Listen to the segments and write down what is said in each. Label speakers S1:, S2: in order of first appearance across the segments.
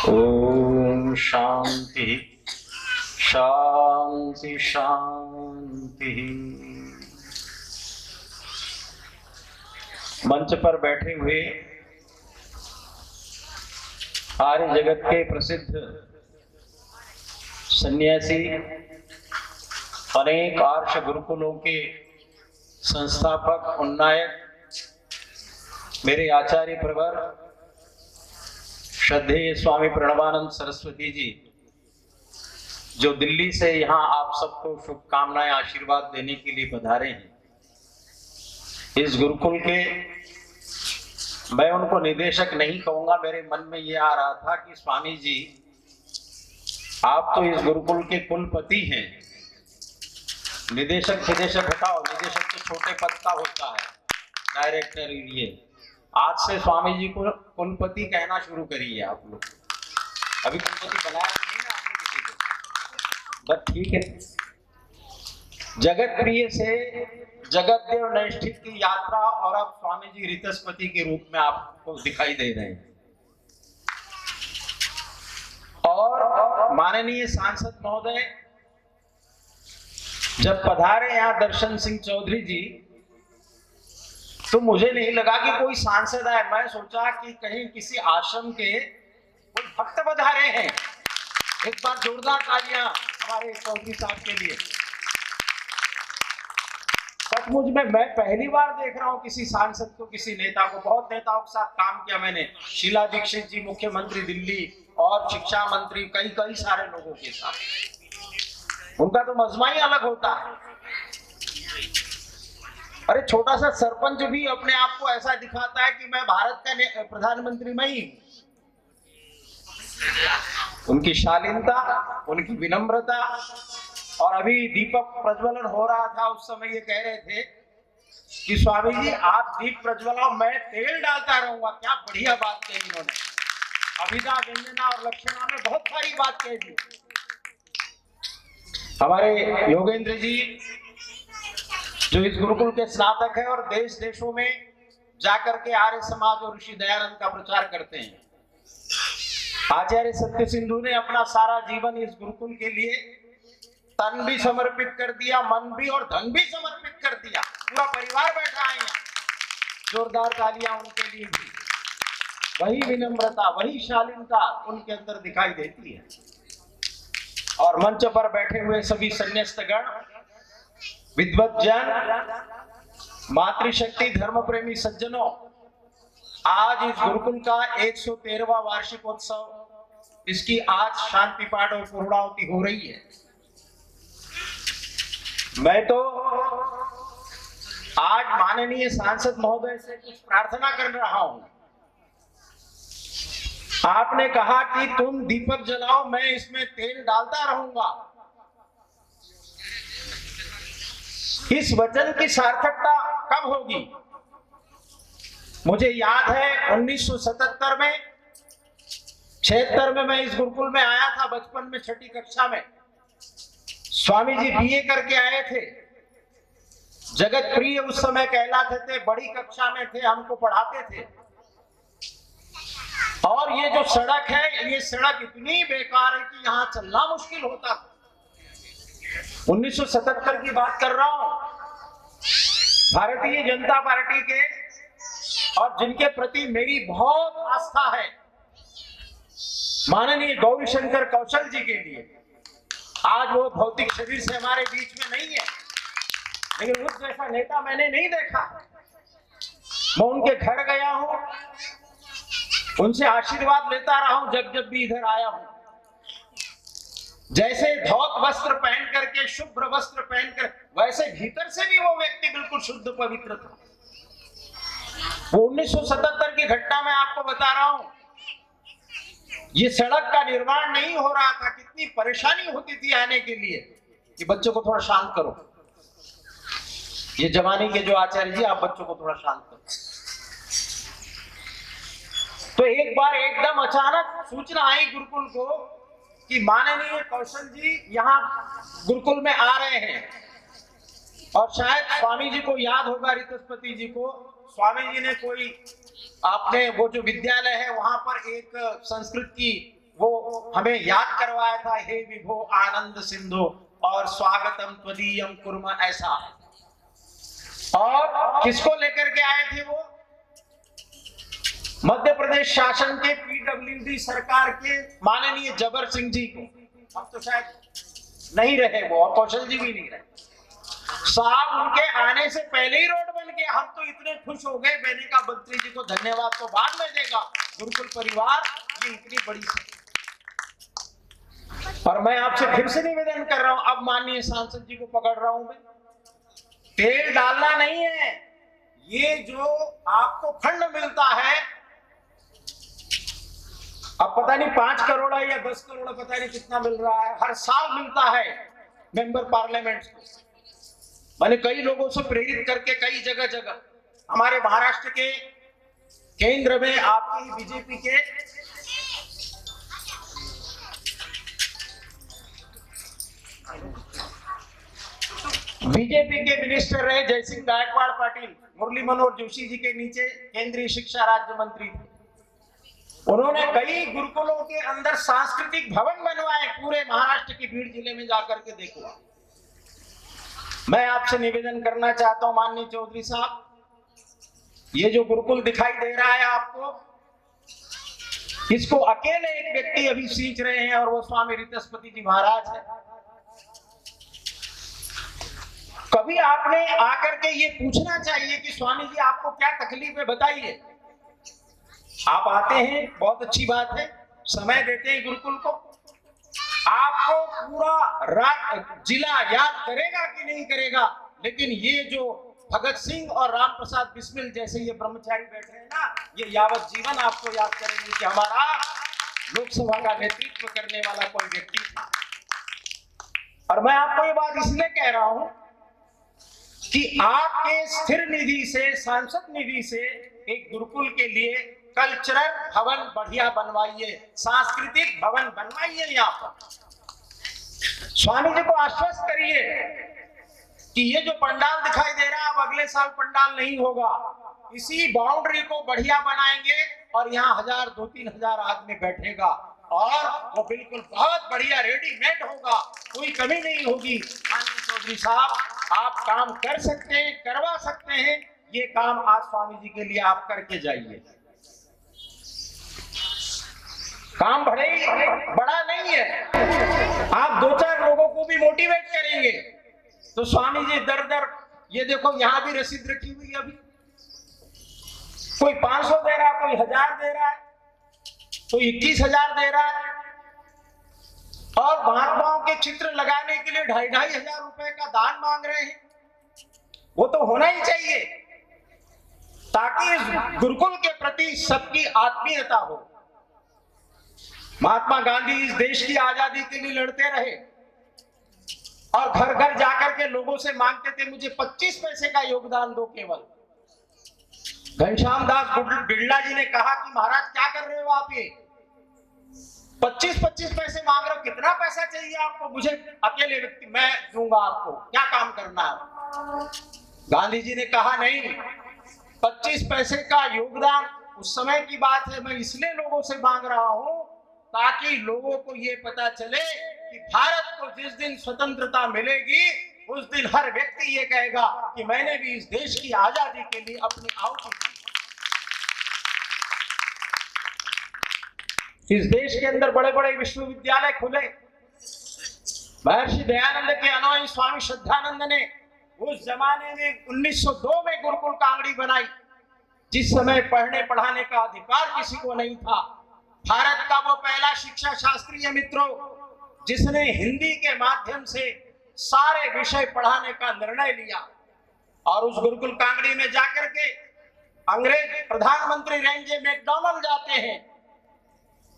S1: ओम शांति शांति शांति। मंच पर बैठे हुए आर्य जगत के प्रसिद्ध सन्यासी, अनेक आर्ष गुरुकुलों के संस्थापक, उन्नायक, मेरे आचार्य प्रवर श्रद्धेय स्वामी प्रणवानंद सरस्वती जी, जो दिल्ली से यहाँ आप सबको शुभकामनाएं, आशीर्वाद देने के लिए पधारे हैं। इस गुरुकुल के मैं उनको निदेशक नहीं कहूंगा, मेरे मन में ये आ रहा था कि स्वामी जी आप तो इस गुरुकुल के कुलपति हैं। निदेशक हटाओ, निदेशक तो छोटे पद का होता है, डायरेक्टर। ये आज से स्वामी जी को कुलपति कहना शुरू करिए आप लोग। अभी कुलपति बनाया तो नहीं ना आपने किसी को, बस ठीक है। जगत प्रिय से जगत देव नैष्ठिक की यात्रा, और अब स्वामी जी ऋतस्पति के रूप में आपको दिखाई दे रहे हैं। और माननीय सांसद महोदय जब पधारे यहाँ दर्शन सिंह चौधरी जी, तो मुझे नहीं लगा कि कोई सांसद है। मैं सोचा कि कहीं किसी आश्रम के कोई भक्त पधारे हैं। एक बार जोरदार तालियां हमारे चौधरी साहब के लिए। सचमुच में मैं पहली बार देख रहा हूं किसी सांसद को, किसी नेता को। बहुत नेताओं के साथ काम किया मैंने, शीला दीक्षित जी मुख्यमंत्री दिल्ली, और शिक्षा मंत्री, कई सारे लोगों के साथ। उनका तो मजमा ही अलग होता है। अरे छोटा सा सरपंच भी अपने आप को ऐसा दिखाता है कि मैं भारत का प्रधानमंत्री मैं ही। उनकी शालीनता, उनकी विनम्रता। और अभी दीपक प्रज्वलन हो रहा था, उस समय ये कह रहे थे कि स्वामी जी आप दीप प्रज्वलाओ, मैं तेल डालता रहूंगा। क्या बढ़िया बात कही इन्होंने। अभिधा, व्यंजना और लक्षणा में बहुत सारी बात कह दी। हमारे योगेंद्र जी जो इस गुरुकुल के स्नातक है और देश देशों में जाकर के आर्य समाज और ऋषि दयानंद का प्रचार करते हैं। आचार्य सत्य सिंधु ने अपना सारा जीवन इस गुरुकुल के लिए तन भी समर्पित कर दिया, मन भी और धन भी समर्पित कर दिया। पूरा परिवार बैठा है यहाँ। जोरदार तालियां उनके लिए भी। वही विनम्रता, वही शालीनता उनके अंदर दिखाई देती है। और मंच पर बैठे हुए सभी सन्यास्तगण, विद्वज्जन, मातृशक्ति, धर्म प्रेमी सज्जनों, आज इस गुरुकुल का 113वां वार्षिकोत्सव, इसकी आज शांति पाठ और पूर्णाहुति हो रही है। मैं तो आज माननीय सांसद महोदय से कुछ प्रार्थना कर रहा हूं। आपने कहा कि तुम दीपक जलाओ, मैं इसमें तेल डालता रहूंगा। इस वचन की सार्थकता कब होगी? मुझे याद है 1977 में, 76 में मैं इस गुरुकुल में आया था, बचपन में 6ठी कक्षा में। स्वामी जी बीए करके आए थे। जगत प्रिय उस समय कहलाते थे, बड़ी कक्षा में थे, हमको पढ़ाते थे। और ये जो सड़क है, ये सड़क इतनी बेकार है कि यहाँ चलना मुश्किल होता था। 1977 की बात कर रहा हूं। भारतीय जनता पार्टी के, और जिनके प्रति मेरी बहुत आस्था है, माननीय गौरीशंकर कौशल जी के लिए। आज वो भौतिक शरीर से हमारे बीच में नहीं है, लेकिन उस जैसा नेता मैंने नहीं देखा। मैं उनके घर गया हूं, उनसे आशीर्वाद लेता रहा हूं जब जब भी इधर आया हूं। जैसे धौत वस्त्र पहन करके, शुभ्र वस्त्र पहनकर, वैसे भीतर से भी वो व्यक्ति बिल्कुल शुद्ध पवित्र था। वो 1977 की घटना में आपको बता रहा हूं। ये सड़क का निर्माण नहीं हो रहा था, कितनी परेशानी होती थी आने के लिए कि बच्चों को थोड़ा शांत करो। ये जमाने के जो आचार्य जी, आप बच्चों को थोड़ा शांत करो। तो एक बार एकदम अचानक सूचना आई गुरुकुल को कि माननीय कौशल जी यहाँ गुरुकुल में आ रहे हैं। और शायद स्वामी जी को याद होगा, ऋतस्पति जी को, स्वामी जी ने कोई आपने वो जो विद्यालय है वहां पर एक संस्कृत की वो हमें याद करवाया था, हे विभो आनंद सिंधु और स्वागतम त्वदीयम कुर्म, ऐसा। और किसको लेकर के आए थे वो? मध्य प्रदेश शासन के पीडब्ल्यूडी सरकार के माननीय जबर सिंह जी को। अब तो शायद नहीं रहे वो, और कौशल जी भी नहीं रहे साहब। उनके आने से पहले ही रोड बन गया। हम तो इतने खुश हो गए, मैंने कहा मंत्री जी को धन्यवाद तो बाद में देगा, गुरुकुल परिवार ये इतनी बड़ी। और मैं आपसे फिर से निवेदन कर रहा हूं, अब माननीय सांसद जी को पकड़ रहा हूं मैं, तेल डालना नहीं है। ये जो आपको फंड मिलता है, अब पता नहीं 5 करोड़ या 10 करोड़, पता नहीं कितना मिल रहा है, हर साल मिलता है मेंबर पार्लियामेंट को। मैंने कई लोगों से प्रेरित करके कई जगह जगह हमारे महाराष्ट्र के केंद्र में आपकी बीजेपी के मिनिस्टर रहे जयसिंह गायकवाड़ पाटिल, मुरली मनोहर जोशी जी के नीचे केंद्रीय शिक्षा राज्य मंत्री थे। उन्होंने कई गुरुकुलों के अंदर सांस्कृतिक भवन बनवाए, पूरे महाराष्ट्र की भीड़ जिले में जाकर के देखो। मैं आपसे निवेदन करना चाहता हूं माननीय चौधरी साहब, ये जो गुरुकुल दिखाई दे रहा है आपको, इसको अकेले एक व्यक्ति अभी सींच रहे हैं और वो स्वामी रितस्पति जी महाराज है। कभी आपने आकर के ये पूछना चाहिए कि स्वामी जी आपको क्या तकलीफ है, बताइए। आप आते हैं, बहुत अच्छी बात है, समय देते हैं गुरुकुल को, आपको पूरा जिला याद करेगा कि नहीं करेगा, लेकिन ये जो भगत सिंह और राम प्रसाद बिस्मिल जैसे ये ब्रह्मचारी बैठे हैं ना, ये यावत जीवन आपको याद करेंगे कि हमारा लोकसभा का नेतृत्व करने वाला कोई व्यक्ति था। और मैं आपको ये बात इसलिए कह रहा हूं कि आपके स्थिर निधि से, सांसद निधि से एक गुरुकुल के लिए कल्चरल भवन बढ़िया बनवाइए, सांस्कृतिक भवन बनवाइए। यहाँ पर स्वामी जी को आश्वस्त करिए कि ये जो पंडाल दिखाई दे रहा है, अब अगले साल पंडाल नहीं होगा, इसी बाउंड्री को बढ़िया बनाएंगे और यहाँ 1000, 2-3 हजार आदमी बैठेगा और वो बिल्कुल बहुत बढ़िया रेडीमेड होगा, कोई कमी नहीं होगी। माननीय चौधरी साहब, आप काम कर सकते हैं, करवा सकते हैं, ये काम आज स्वामी जी के लिए आप करके जाइए। काम बड़ा नहीं है, आप 2-4 लोगों को भी मोटिवेट करेंगे तो स्वामी जी दर दर, ये देखो यहां भी रसीद रखी हुई है, अभी कोई 500 दे रहा है, कोई 1000 दे रहा है, कोई 21,000 दे रहा है, और महात्माओं के चित्र लगाने के लिए 2,500 रुपए का दान मांग रहे हैं। वो तो होना ही चाहिए ताकि इस गुरुकुल के प्रति सबकी आत्मीयता हो। महात्मा गांधी इस देश की आजादी के लिए लड़ते रहे और घर घर जाकर के लोगों से मांगते थे, मुझे 25 पैसे का योगदान दो केवल। घनश्याम दास बिड़ला जी ने कहा कि महाराज क्या कर रहे हो आप, ये 25-25 पैसे मांग रहे हो, कितना पैसा चाहिए आपको? मुझे अकेले व्यक्ति, मैं दूंगा आपको, क्या काम करना है? गांधी जी ने कहा नहीं, 25 पैसे का योगदान उस समय की बात है, मैं इसलिए लोगों से मांग रहा हूं ताकि लोगों को ये पता चले कि भारत को जिस दिन स्वतंत्रता मिलेगी उस दिन हर व्यक्ति ये कहेगा कि मैंने भी इस देश की आजादी के लिए अपनी आहुति दी। इस देश के अंदर बड़े बड़े विश्वविद्यालय खुले, महर्षि दयानंद के अनुयायी स्वामी श्रद्धानंद ने उस जमाने में 1902 में गुरुकुल कांगड़ी बनाई, जिस समय पढ़ने पढ़ाने का अधिकार किसी को नहीं था। भारत का वो पहला शिक्षा शास्त्री है मित्रों, जिसने हिंदी के माध्यम से सारे विषय पढ़ाने का निर्णय लिया। और उस गुरुकुल कांगड़ी में जाकर के अंग्रेज प्रधानमंत्री रेंजे मैकडॉनल्ड जाते हैं,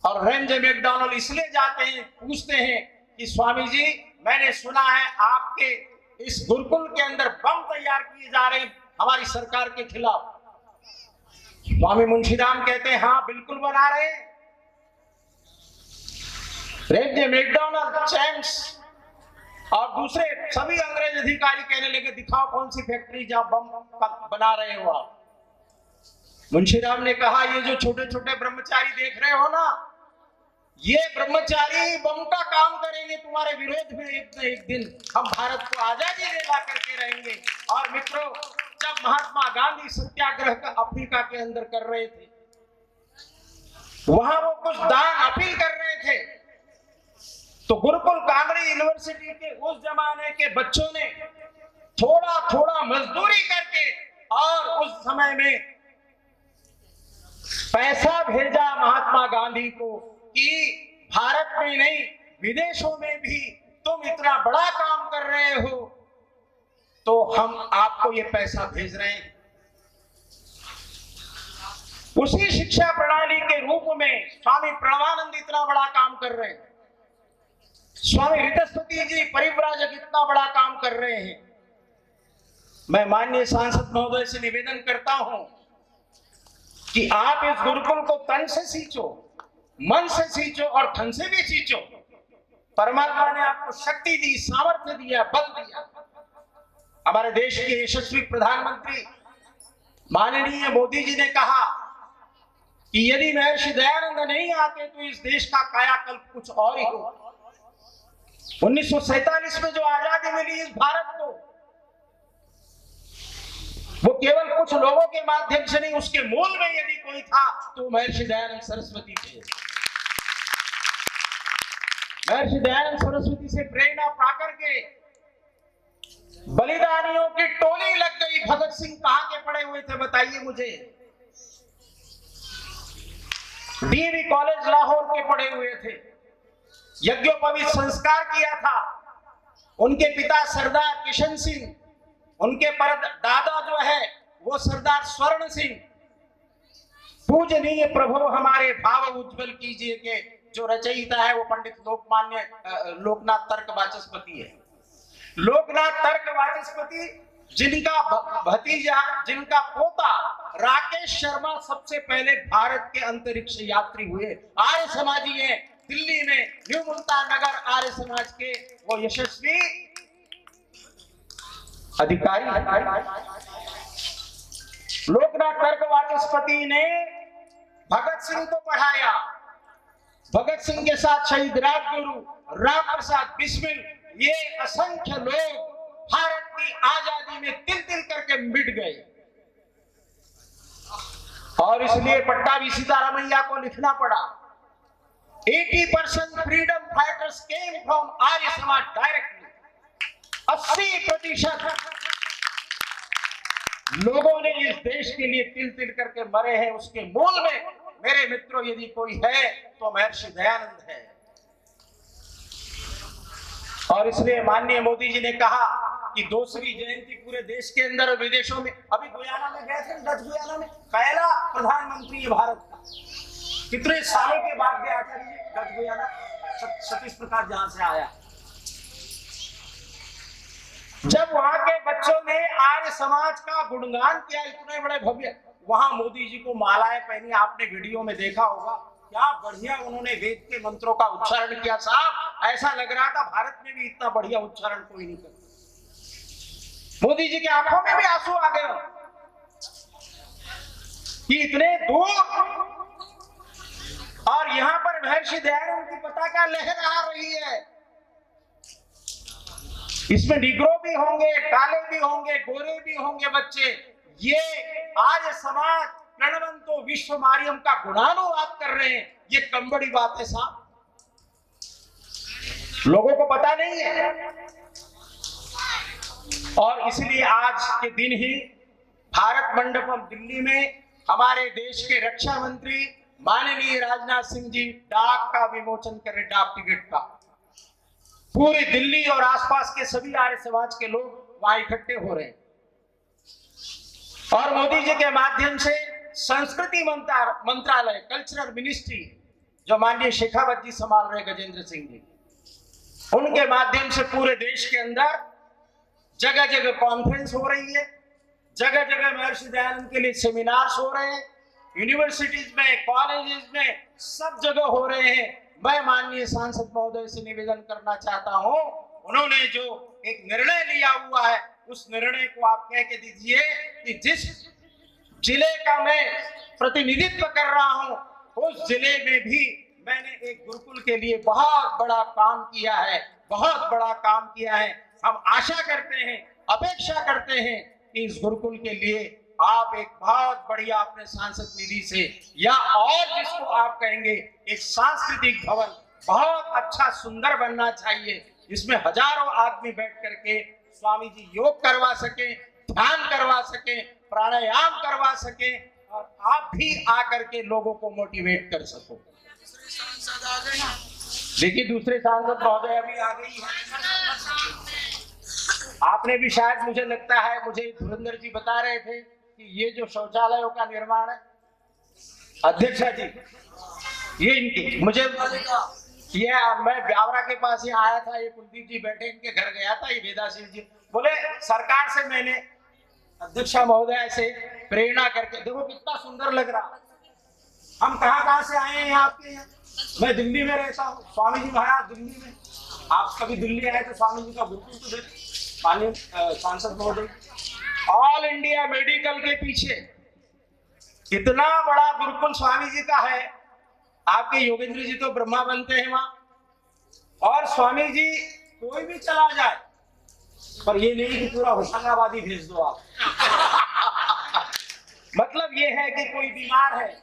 S1: और रेंजे मैकडॉनल्ड इसलिए जाते हैं, पूछते हैं कि स्वामी जी, मैंने सुना है आपके इस गुरुकुल के अंदर बम तैयार किए जा रहे हैं हमारी सरकार के खिलाफ। स्वामी मुंशीराम कहते हैं हाँ बिल्कुल बना रहे हैं। रेंजे मैकडॉनल्ड, चैम्स और दूसरे सभी अंग्रेज अधिकारी कहने लगे दिखाओ कौन सी फैक्ट्री जहां बम बना रहे हो आप। मुंशीराम ने कहा ये जो छोटे छोटे ब्रह्मचारी देख रहे हो ना, ये ब्रह्मचारी बम का काम करेंगे तुम्हारे विरोध में। एक न एक दिन हम भारत को आजादी दिला करके रहेंगे। और मित्रों, जब महात्मा गांधी सत्याग्रह का अफ्रीका के अंदर कर रहे थे, वहां वो कुछ दान अपील कर रहे थे, तो गुरुकुल कांगड़ी यूनिवर्सिटी के उस जमाने के बच्चों ने थोड़ा थोड़ा मजदूरी करके और उस समय में पैसा भेजा महात्मा गांधी को कि भारत में नहीं, विदेशों में भी तुम इतना बड़ा काम कर रहे हो तो हम आपको ये पैसा भेज रहे हैं। उसी शिक्षा प्रणाली के रूप में स्वामी प्रणवानंद इतना बड़ा काम कर रहे हैं, स्वामी ऋतस्पति जी परिव्राजक इतना बड़ा काम कर रहे हैं। मैं माननीय सांसद महोदय से निवेदन करता हूं कि आप इस गुरुकुल को तन से सींचो, मन से सींचो और धन से भी सींचो। परमात्मा ने आपको शक्ति दी, सामर्थ्य दिया, बल दिया। हमारे देश के यशस्वी प्रधानमंत्री माननीय मोदी जी ने कहा कि यदि महर्षि दयानंद नहीं आते तो इस देश का कायाकल्प कुछ और ही हो। 1947 में जो आजादी मिली इस भारत को, वो केवल कुछ लोगों के माध्यम से नहीं, उसके मूल में यदि कोई था तो महर्षि दयानंद सरस्वती थे। महर्षि दयानंद सरस्वती से प्रेरणा पाकर के बलिदानियों की टोली लग गई। भगत सिंह कहां के पड़े हुए थे बताइए मुझे? डीवी कॉलेज लाहौर के पड़े हुए थे। यज्ञोपवीत संस्कार किया था। उनके पिता सरदार किशन सिंह, उनके दादा जो है वो सरदार स्वर्ण सिंह। पूजनीय प्रभु हमारे भाव उज्जवल कीजिए के जो रचयिता है वो पंडित लोकनाथ तर्क वाचस्पति है। लोकनाथ तर्क वाचस्पति जिनका भतीजा, जिनका पोता राकेश शर्मा सबसे पहले भारत के अंतरिक्ष यात्री हुए, आर्य समाजी है। दिल्ली में न्यू मुल्तान नगर आर्य समाज के वो यशस्वी अधिकारी। लोकनाथ तर्क वाचस्पति ने भगत सिंह को पढ़ाया। भगत सिंह के साथ शहीद राजगुरु, राम प्रसाद बिस्मिल, ये असंख्य लोग भारत की आजादी में तिल तिल करके मिट गए। और इसलिए पट्टाभी सीतारामैया को लिखना पड़ा, 80% freedom fighters came from Arya Samaj directly. 80% लोगों ने इस देश के लिए तिल तिल करके मरे हैं। उसके मूल में मेरे मित्रों यदि कोई है तो महर्षि दयानंद है। और इसलिए माननीय मोदी जी ने कहा कि 2वीं जयंती पूरे देश के अंदर और विदेशों में, अभी गुयाना में गए थे, डच गुयाना में, पहला प्रधानमंत्री भारत का, कितने सालों के बाद गया था डच गुयाना, सतीश प्रकाश जहां से आया। जब वहां के बच्चों ने आर्य समाज का गुणगान किया, इतने बड़े भव्य, वहां मोदी जी को मालाएं पहनी, आपने वीडियो में देखा होगा, क्या बढ़िया उन्होंने वेद के मंत्रों का उच्चारण किया। साहब ऐसा लग रहा था भारत में भी इतना बढ़िया उच्चारण कोई नहीं करता। मोदी जी की आंखों में भी आंसू आ गए कि इतने दूर और यहां पर महर्षि दयानंद की पताका लहरा रही है। इसमें निग्रो भी होंगे, काले भी होंगे, गोरे भी होंगे बच्चे। ये आर्य समाज प्रणवंतो विश्व मारियम का गुणानुवाद कर रहे हैं। ये कम बड़ी बात है साहब, लोगों को पता नहीं है। और इसलिए आज के दिन ही भारत मंडपम दिल्ली में हमारे देश के रक्षा मंत्री माननीय राजनाथ सिंह जी डाक का विमोचन कर रहे, डाक टिकट का। पूरी दिल्ली और आसपास के सभी आर्य समाज के लोग वहां इकट्ठे हो रहे हैं। और मोदी जी के माध्यम से संस्कृति मंत्रालय, कल्चरल मिनिस्ट्री, जो माननीय शेखावत जी संभाल रहे, गजेंद्र सिंह जी, उनके माध्यम से पूरे देश के अंदर जगह जगह कॉन्फ्रेंस हो रही है, जगह जगह महर्षि दयानंद के लिए सेमिनार्स हो रहे हैं, यूनिवर्सिटीज में, कॉलेजेस में, सब जगह हो रहे हैं। मैं माननीय सांसद महोदय से निवेदन करना चाहता हूं, उन्होंने जो एक निर्णय लिया हुआ है उस निर्णय को आप कह के दीजिए कि जिस जिले का मैं प्रतिनिधित्व कर रहा हूं उस जिले में भी मैंने एक गुरुकुल के लिए बहुत बड़ा काम किया है, बहुत बड़ा काम किया है। हम आशा करते हैं, अपेक्षा करते हैं कि इस गुरुकुल के लिए आप एक बहुत बढ़िया अपने सांसद निधि से या और जिसको आप कहेंगे एक सांस्कृतिक भवन बहुत अच्छा सुंदर बनना चाहिए, जिसमें हजारों आदमी बैठ करके स्वामी जी योग करवा सके, ध्यान करवा सके, प्राणायाम करवा सके और आप भी आकर के लोगों को मोटिवेट कर सको। देखिए दूसरे सांसद महोदय अभी आ गई है। आपने भी शायद, मुझे लगता है, मुझे धुरंधर जी बता रहे थे कि ये जो शौचालयों का निर्माण है, अध्यक्ष जी ये इनके, मुझे ये मैं ब्यावरा के पास ही आया था, ये कुलदीप जी बैठे, इनके घर गया था, ये वेदा सिंह जी बोले सरकार से मैंने अध्यक्षा महोदय से प्रेरणा करके, देखो कितना सुंदर लग रहा। हम कहां से आए हैं आपके यहाँ? मैं दिल्ली में रहता हूँ, स्वामी जी महाराज दिल्ली में। आप कभी दिल्ली आए तो स्वामी जी का गुरुकुल तो देखें। माननीय सांसद महोदय, ऑल इंडिया मेडिकल के पीछे इतना बड़ा गुरुकुल स्वामी जी का है। आपके योगेंद्र जी तो ब्रह्मा बनते हैं वहां, और स्वामी जी कोई भी चला जाए, पर ये नहीं कि पूरा होशंगाबादी भेज दो आप। मतलब ये है कि कोई बीमार है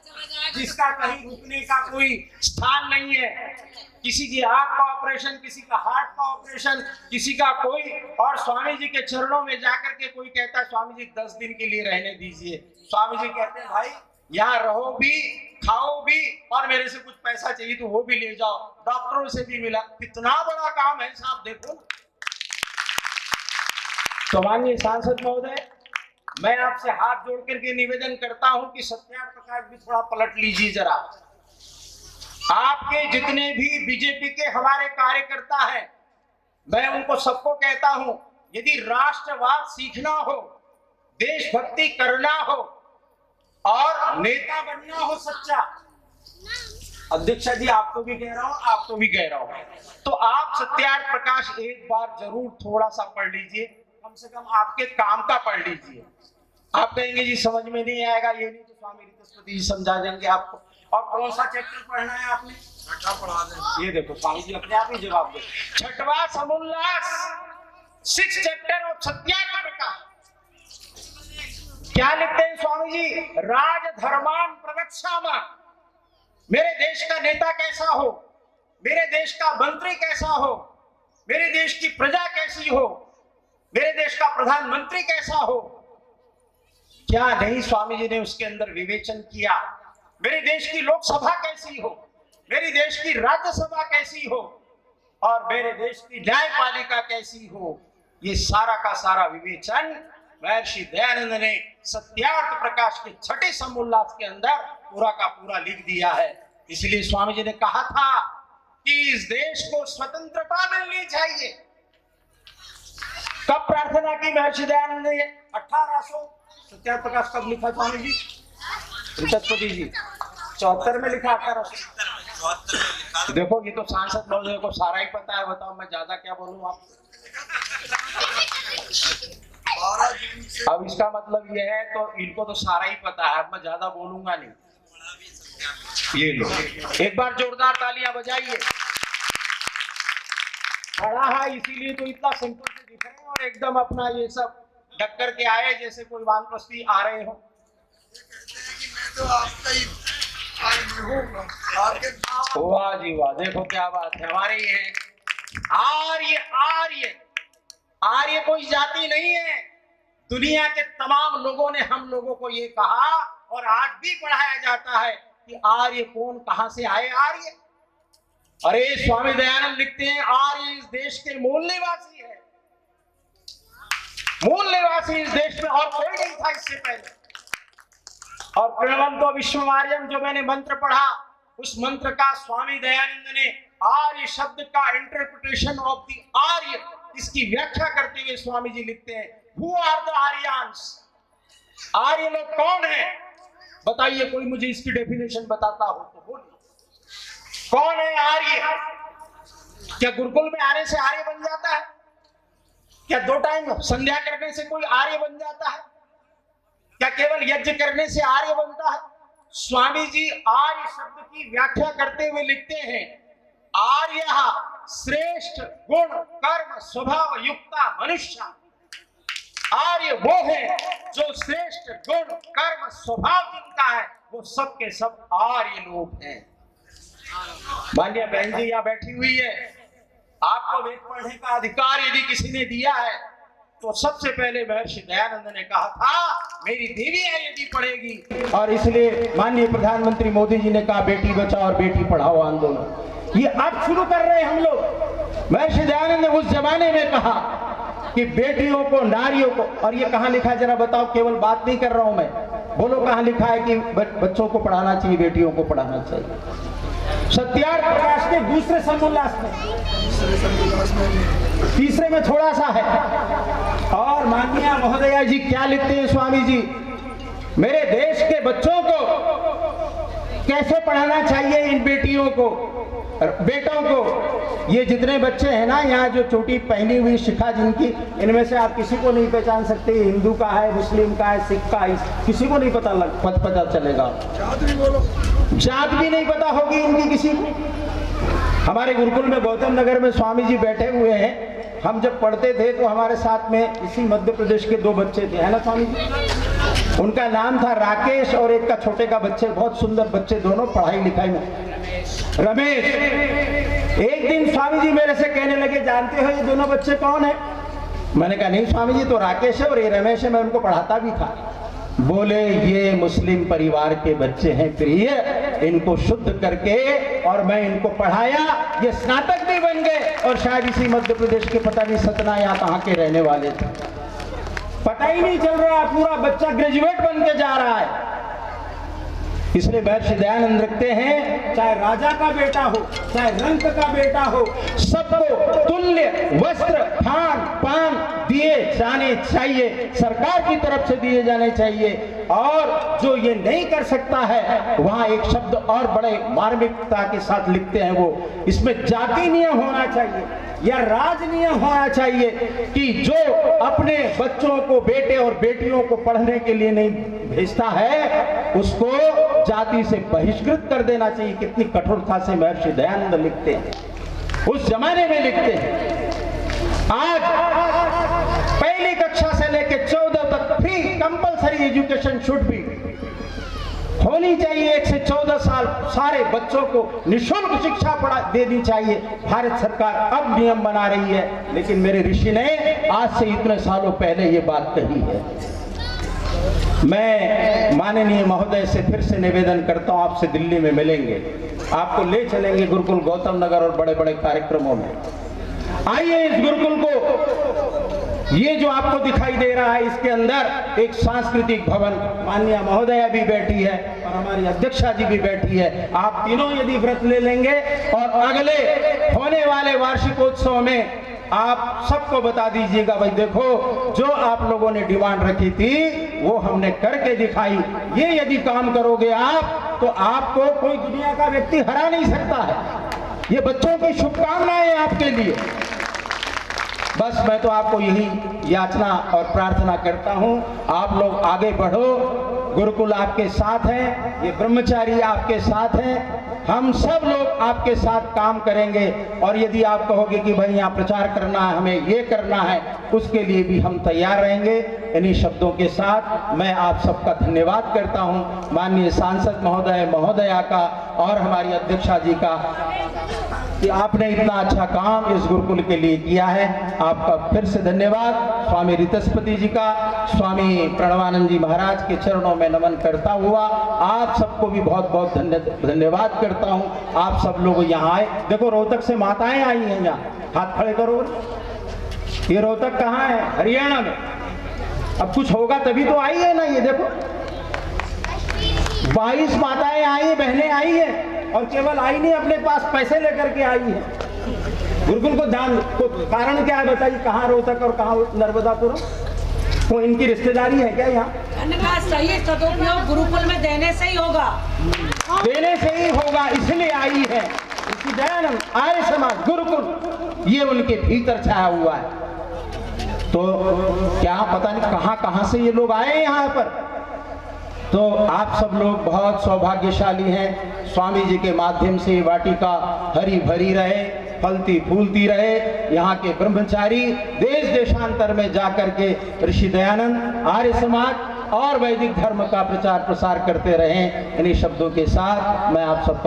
S1: जिसका कहीं रुकने का कोई स्थान नहीं है, किसी की आंख का ऑपरेशन, किसी का हार्ट का ऑपरेशन, किसी का कोई, और स्वामी जी के चरणों में जाकर के कोई कहता है स्वामी जी 10 दिन के लिए रहने दीजिए, स्वामी जी कहते हैं भाई यहाँ रहो भी, खाओ भी, और मेरे से कुछ पैसा चाहिए तो वो भी ले जाओ। डॉक्टरों से भी मिला। कितना बड़ा काम है साहब, देखो। तो माननीय सांसद महोदय, मैं आपसे हाथ जोड़ करके निवेदन करता हूं कि सत्यार्थ प्रकाश भी थोड़ा पलट लीजिए जरा। आपके जितने भी बीजेपी के हमारे कार्यकर्ता हैं, मैं उनको सबको कहता हूं, यदि राष्ट्रवाद सीखना हो, देशभक्ति करना हो और नेता बनना हो सच्चा, अध्यक्षा जी आपको भी कह रहा हूं, आपको भी कह रहा हूं, तो आप सत्यार्थ प्रकाश एक बार जरूर थोड़ा सा पढ़ लीजिए, कम से कम आपके काम का पढ़ लीजिए। आप कहेंगे जी समझ में नहीं आएगा, ये नहीं तो स्वामी ऋतस्पति जी समझा देंगे आपको। और कौन सा चैप्टर पढ़ना है आपने? छठा पढ़ा दें। ये देखो स्वामी जी अपने आप ही जवाब दे। छठवां समोल्लास, 6th chapter of Satyarth Prakash. क्या लिखते हैं स्वामी जी? राज धर्मान प्रगच्छामा। मेरे देश का नेता कैसा हो, मेरे देश का मंत्री कैसा हो, मेरे देश की प्रजा कैसी हो, मेरे देश का प्रधानमंत्री कैसा हो, क्या नहीं स्वामी जी ने उसके अंदर विवेचन किया। मेरे देश की लोकसभा कैसी हो, मेरे देश की राज्यसभा कैसी हो, और मेरे देश की न्यायपालिका कैसी हो, ये सारा का सारा विवेचन महर्षि दयानंद ने सत्यार्थ प्रकाश के छठे समोल्लास के अंदर पूरा का पूरा लिख दिया है। इसलिए स्वामी जी ने कहा था कि इस देश को स्वतंत्रता मिलनी चाहिए। कब प्रार्थना की महर्षि दयानंद ने? 1800। सत्यार्थ प्रकाश कब लिखा स्वामी जी? ऋतस्पति जी 74 में लिखा, 1874। देखो ये तो सांसद महोदय को सारा ही पता है, बताओ मैं ज्यादा क्या बोलूं आपको। अब इसका मतलब ये है तो इनको तो सारा ही पता है, अब मैं ज्यादा बोलूंगा नहीं। ये लो, एक बार जोरदार तालियां बजाइए। खड़ा है इसीलिए तो इतना सिंपल से दिख रहे हैं, और एकदम अपना ये सब ढक करके आए जैसे कोई वानप्रस्थी आ रहे हो।
S2: मैं तो आपका ही
S1: वाह जी वाह, देखो क्या बात है। हमारे ये है आर्य। आर्य आर्य कोई जाति नहीं है। दुनिया के तमाम लोगों ने हम लोगों को ये कहा, और आज भी पढ़ाया जाता है कि आर्य कौन, कहां से आए आर्य। अरे स्वामी दयानंद लिखते हैं आर्य इस देश के मूल निवासी है। मूल निवासी इस देश में और कोई नहीं था इससे पहले। और प्रणवंतो विश्वमार्यम जो मैंने मंत्र पढ़ा, उस मंत्र का स्वामी दयानंद ने आर्य शब्द का इंटरप्रिटेशन ऑफ द आर्य, इसकी व्याख्या करते हुए स्वामी जी लिखते हैं हु आर द आर्यंस। आर्य लोग कौन है बताइए, कोई मुझे इसकी डेफिनेशन बताता हो तो बोलिए। कौन है आर्य? क्या गुरुकुल में आने से आर्य बन जाता है? क्या 2 टाइम संध्या करने से कोई आर्य बन जाता है? क्या केवल यज्ञ करने से आर्य बनता है? स्वामी जी आर्य शब्द की व्याख्या करते हुए लिखते हैं आर्य श्रेष्ठ गुण कर्म स्वभाव युक्ता मनुष्य। आर्य वो है जो श्रेष्ठ गुण कर्म स्वभाव जिनका है, वो सब के सब आर्य लोग हैं। माननीय बहन जी यहाँ बैठी हुई है, आपको वेद पढ़ने का अधिकार यदि किसी ने दिया है तो सबसे पहले महर्षि दयानंद ने कहा था मेरी देवियां यदि पढ़ेगी, और इसलिए माननीय प्रधानमंत्री मोदी जी ने कहा बेटी बचाओ और बेटी पढ़ाओ आंदोलन। ये अब शुरू कर रहे हैं हम लोग। महर्षि दयानंद ने उस जमाने में कहा कि बेटियों को, नारियों को, और ये कहां लिखा है जरा बताओ, केवल बात नहीं कर रहा हूं मैं, बोलो कहां लिखा है कि बच्चों को पढ़ाना चाहिए, बेटियों को पढ़ाना चाहिए? सत्यार्थ प्रकाश के दूसरे समोल्लास में, तीसरे में थोड़ा सा है। और माननीय महोदया जी क्या लिखते हैं स्वामी जी, मेरे देश के बच्चों को कैसे पढ़ाना चाहिए, इन बेटियों को, बेटों को। ये जितने बच्चे हैं ना यहाँ जो चोटी पहनी हुई शिखा जिनकी, इनमें से आप किसी को नहीं पहचान सकते, हिंदू का है, मुस्लिम का है, सिख का है, किसी को नहीं पता चलेगा। जात भी नहीं पता होगी इनकी किसी को। हमारे गुरुकुल में गौतम नगर में स्वामी जी बैठे हुए हैं। हम जब पढ़ते थे तो हमारे साथ में इसी मध्य प्रदेश के 2 बच्चे थे, है ना स्वामी जी? उनका नाम था राकेश और एक का छोटे का बच्चे, बहुत सुंदर बच्चे दोनों, पढ़ाई लिखाई में रमेश। एक दिन स्वामी जी मेरे से कहने लगे जानते हो ये दोनों बच्चे कौन है? मैंने कहा नहीं स्वामी जी, तो राकेश है और ये रमेश है, मैं उनको पढ़ाता भी था। बोले ये मुस्लिम परिवार के बच्चे हैं प्रिय, इनको शुद्ध करके और मैं इनको पढ़ाया, ये स्नातक भी बन गए और शायद इसी मध्य प्रदेश के पता नहीं सतना या कहां के रहने वाले थे, पता ही नहीं चल रहा, पूरा बच्चा ग्रेजुएट बन के जा रहा है। इसलिए महर्षि दयानंद रखते हैं चाहे राजा का बेटा हो, चाहे रंक का बेटा हो, सबको तुल्य वस्त्र खान पान दिए जाने चाहिए, सरकार की तरफ से दिए जाने चाहिए। और जो ये नहीं कर सकता है वहां एक शब्द और बड़े मार्मिकता के साथ लिखते हैं, वो इसमें जाति नियम होना चाहिए या राज नियम होना चाहिए कि जो अपने बच्चों को, बेटे और बेटियों को पढ़ने के लिए नहीं भेजता है उसको जाति से बहिष्कृत कर देना चाहिए। कितनी कठोरता से महर्षि दयानंद लिखते हैं, उस जमाने में लिखते हैं। आज पहली कक्षा से लेकर 14 तक free compulsory education should be होनी चाहिए। 1 से 14 साल सारे बच्चों को निःशुल्क शिक्षा देनी चाहिए। भारत सरकार अब नियम बना रही है, लेकिन मेरे ऋषि ने आज से इतने सालों पहले ये बात कही है। मैं माननीय महोदय से फिर से निवेदन करता हूं, आपसे दिल्ली में मिलेंगे, आपको ले चलेंगे गुरुकुल गौतम नगर और बड़े बड़े कार्यक्रमों में। आइए इस गुरुकुल को, ये जो आपको दिखाई दे रहा है इसके अंदर एक सांस्कृतिक भवन, माननीय महोदया भी बैठी है और हमारी अध्यक्षा जी भी बैठी है। आप तीनों यदि व्रत ले लेंगे और अगले होने वाले वार्षिकोत्सव में आप सबको बता दीजिएगा भाई देखो जो आप लोगों ने डिमांड रखी थी वो हमने करके दिखाई। ये यदि काम करोगे आप तो आपको कोई दुनिया का व्यक्ति हरा नहीं सकता है। ये बच्चों की शुभकामनाएं आपके लिए। बस मैं तो आपको यही याचना और प्रार्थना करता हूं, आप लोग आगे बढ़ो, गुरुकुल आपके साथ है, ये ब्रह्मचारी आपके साथ हैं, हम सब लोग आपके साथ काम करेंगे। और यदि आप कहोगे कि भाई यहाँ प्रचार करना है, हमें ये करना है, उसके लिए भी हम तैयार रहेंगे। इन्हीं शब्दों के साथ मैं आप सबका धन्यवाद करता हूँ, माननीय सांसद महोदय महोदया का और हमारी अध्यक्षा जी का, कि आपने इतना अच्छा काम इस गुरुकुल के लिए किया है। आपका फिर से धन्यवाद। स्वामी रितस्पति जी का, स्वामी प्रणवानंद जी महाराज के चरणों में नमन करता हुआ आप सबको भी बहुत बहुत धन्यवाद करता हूँ। आप सब लोग यहाँ आए, देखो रोहतक से माताएं आई हैं यहाँ, हाथ खड़े करो। ये रोहतक कहाँ है? हरियाणा में। अब कुछ होगा तभी तो आई है ना। ये देखो 22 माताएं आई, बहनें आई है, और केवल आई नहीं, अपने पास पैसे लेकर के आई है। गुरुकुल को दान को कारण क्या है बताइए? कहाँ रोहतक और कहाँ नर्मदापुर? तो इनकी रिश्तेदारी है क्या यहाँ?
S3: सही सदुपयोग गुरुकुल में देने से ही होगा,
S1: देने से ही होगा, इसलिए आई है। इसी दयानंद आर्य समाज गुरुकुल ये उनके भीतर छाया हुआ है। तो क्या पता नहीं कहाँ कहाँ से ये लोग आए यहाँ पर। तो आप सब लोग बहुत सौभाग्यशाली हैं। स्वामी जी के माध्यम से ये वाटिका हरी भरी रहे, फलती फूलती रहे। यहाँ के ब्रह्मचारी देश देशांतर में जाकर के ऋषि दयानंद, आर्य समाज और वैदिक धर्म का प्रचार प्रसार करते रहें। इन्हीं शब्दों के साथ मैं आप सबका